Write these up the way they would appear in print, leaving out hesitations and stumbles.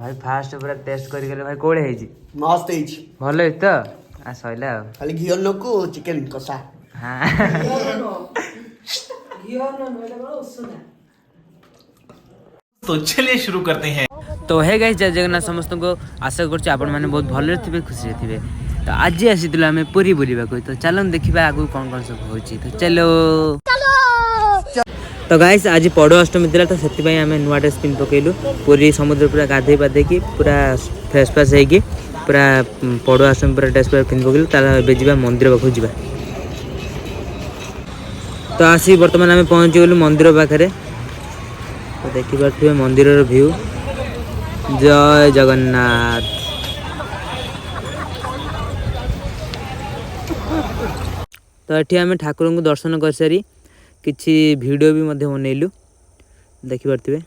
भाई फास्ट पूरा टेस्ट करी गले भाई कोड़े है जी मस्त है भले है तो आ सइला खाली घियो नको चिकन कसा हां घियो न नले बड़ा उसना। तो चलिए शुरू करते हैं। तो हे गाइस जय जगन्नाथ समस्त को आशा करछु आपण माने बहुत भले थिबे खुशी थिबे। तो आज आसीथिलु आमे पुरी बुलिबा को तो चलन देखिबा आगु कोन कोन सब होची तो चलो तो गाइस आज पड़ो अष्टमी दिला तो सेति पई आमे नुवा ड्रेस पिन पकेलु पुरी समुद्र पूरा गाधे पादे की पूरा फ्रेश फ्रेश है की पूरा पड़ो अष्टमी पूरा ड्रेस पिन पकेलु ताला बेजिबा मंदिर बाखु जिबा। तो आसी वर्तमान आमे पहुंच गेलु मंदिर पाखरे तो देखि पारथिबे मंदिर रो व्यू। जय जगन्नाथ। तो ये आम ठाकुर को दर्शन कर सारी किसी वीडियो भी बनइलु देखि पारथिबे।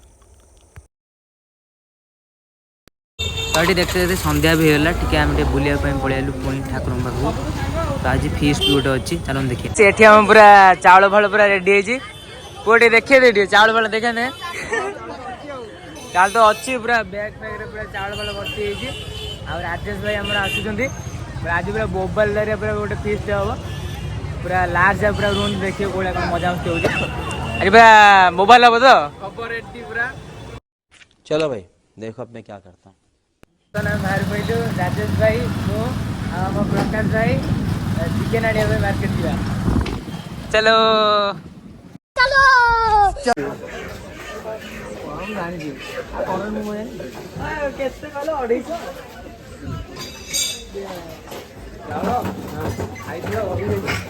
तो ये देखते देखते संध्या भी होला टिके आम बुलिया पळेलु पुणी ठाकुर पाखु। तो आज फीस्ट भी गोटे अच्छी चलो देखिए ये आम पूरा चावल फल पूरा रेडी है पुटे देखिए दे चावल फल देखे ना चाल तो अच्छी पूरा बैग पैक रे पूरा चावल फल भर्ती है। राजेश भाई आम आसुँच आज पूरा मोबाइल पूरा गोटे फीस्ट हम पूरा लास्ट पूरा रूम देखिए कौन मजा मस्ती हो पूरा मोबाइल हम तो खबर रेडी पूरा। चलो भाई देखो अब मैं क्या करता हूँ। तो ना बाहर पड़ू राजेश भाई मो प्रकाश भाई चिकेन आने मार्केट जा चलो चलो केते कहलो 250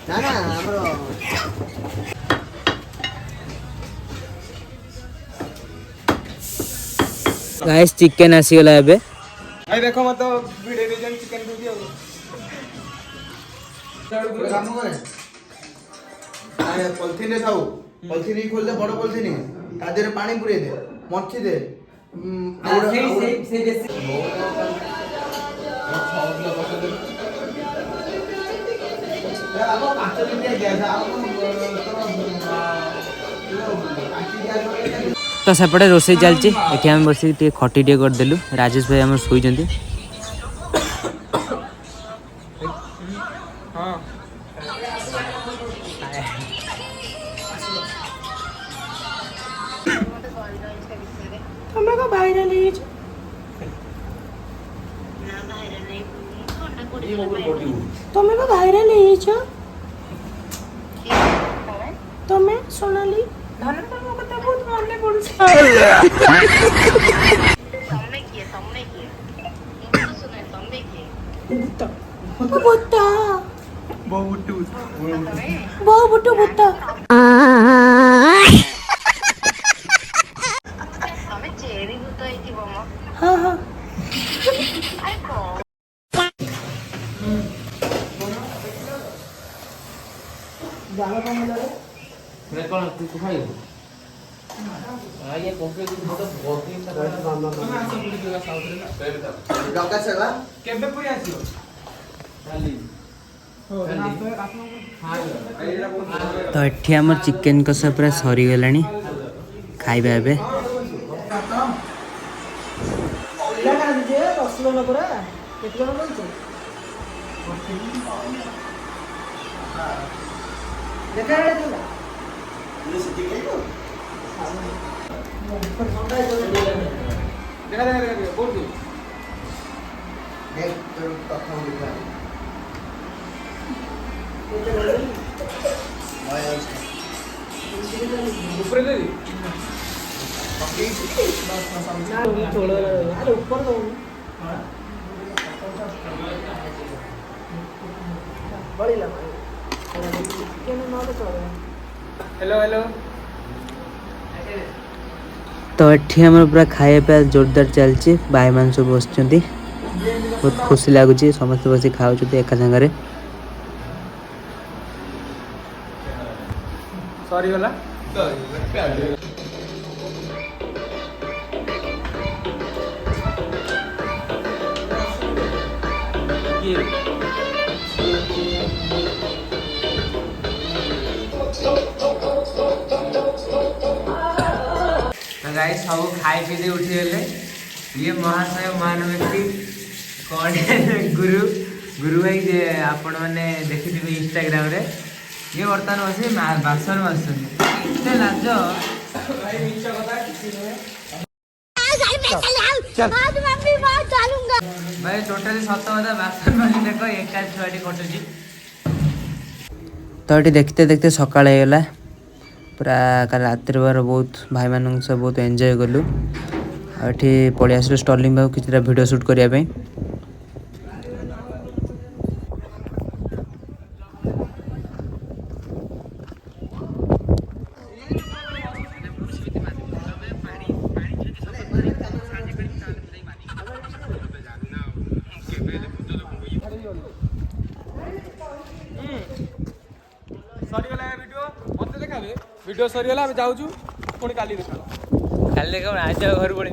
ना ना हमरो गाइस चिकेन आसी गला एबे भाई देखो मत वीडियो दे जन चिकन दे दियो काम करे अरे पॉलिथीन रे थाउ पॉलिथीन ही खोल दे बड़ पॉलिथीन ता देरे पानी पुरे दे मच्छी दे तो सेपटे रोसे चलती ये आम बस खटी टे करदेलु राजेश भाई आम शोई तमे को भाइराल हे छ तमे सोनाली धन तो मो कथा बहुत मने पडु छ तमे किए तो सुने तमे किए बुट्टा बहु बुट्टू बुट्टा तमे चेरी भूत होइति बम हां हां आई को जाला कम लगे मैं कौन तू खाई ये पॉकेट में तो बहुत ही डका सेवा केबे पुरी आसियो तो ये आम चिकेन कषा पूरा सरी गला खाइबा एबे इलाका जे रसलो न पूरा केतलो न बोलछो देखा रे तू ये सिटी के को देखा बोल दे नेक्स्ट तो कथा लिखा ऊपर दे दी छोड़ो अरे ऊपर दो बड़ी लगा हेलो हेलो तो ये आम पूरा खाया पे जोरदार चलती भाई मान सब बस बहुत खुशी लगुच समस्त बस खाऊ एका सागर सॉरी वाला गाइस सब खाई पी उठी गले ये महाशय महान व्यक्ति कौन है गुरु गुरु भाई जे आपण मैंने देखी इंस्टाग्राम रे ये बर्तमान बस बासन बासन इतने लाज भाई टोटाली सत कथा बासन बासन देख एका छुआटी कटुची तो ये देखते देखते सकाळ होगा पूरा काल रात्रि बार बहुत भाई मान सब बहुत एंजॉय कलु आठी पलि आसलु स्टर्लिंग बाबू किसी वीडियो शूट करने वीडियो सरीगला आम जाऊँ पुणी काली देखा आज घर पड़े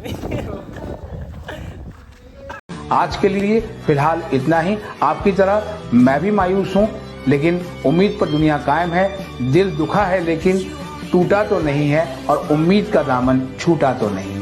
आज के लिए फिलहाल इतना ही। आपकी तरह मैं भी मायूस हूँ, लेकिन उम्मीद पर दुनिया कायम है। दिल दुखा है लेकिन टूटा तो नहीं है और उम्मीद का दामन छूटा तो नहीं।